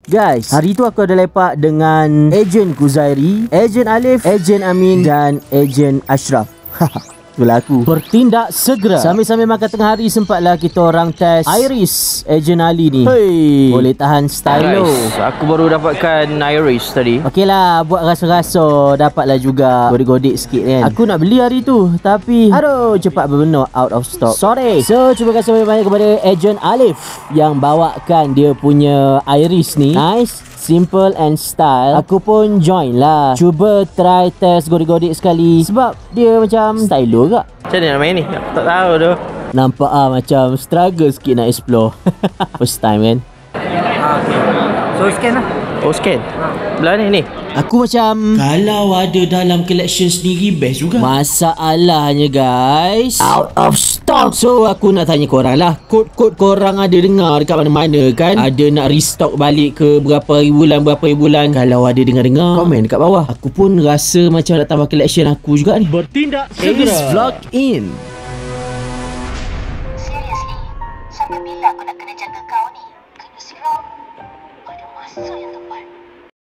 Guys, hari tu aku ada lepak dengan Ejen Kuzairi, Ejen Alif, Ejen Amin dan Ejen Ashraf. Itulah aku. Bertindak segera. Sambil-sambil makan tengah hari, sempatlah kita orang test Iris Ejen Ali ni. Hei, boleh tahan stylo. Guys, aku baru dapatkan Iris tadi. Okey lah, buat rasa-rasa dapatlah juga godek-godek sikit kan. Aku nak beli hari tu, tapi aduh, cepat berbenar, out of stock. Sorry. So, terima kasih banyak-banyak kepada Ejen Alif yang bawakan dia punya Iris ni. Nice, simple and style. Aku pun join lah, cuba try test godek-godek sekali, sebab dia macam stylo gak. Macam mana nak main ni? Aku tak tahu tu. Nampak macam struggle sikit nak explore. First time kan. Okay. So scan lah. Oh, scan. Belah ni. Aku macam, kalau ada dalam collection sendiri best juga. Masalahnya guys, out of stock. So aku nak tanya korang lah, kod-kod korang ada dengar dekat mana-mana kan? Ada nak restock balik ke berapa hari bulan. Kalau ada dengar-dengar, komen dekat bawah. Aku pun rasa macam nak tambah collection aku juga ni. Bertindak segera. Ace Vlog in. Seriously, sampai bila aku nak kena jaga kau ni? Kena siram. Ada masa yang tepat.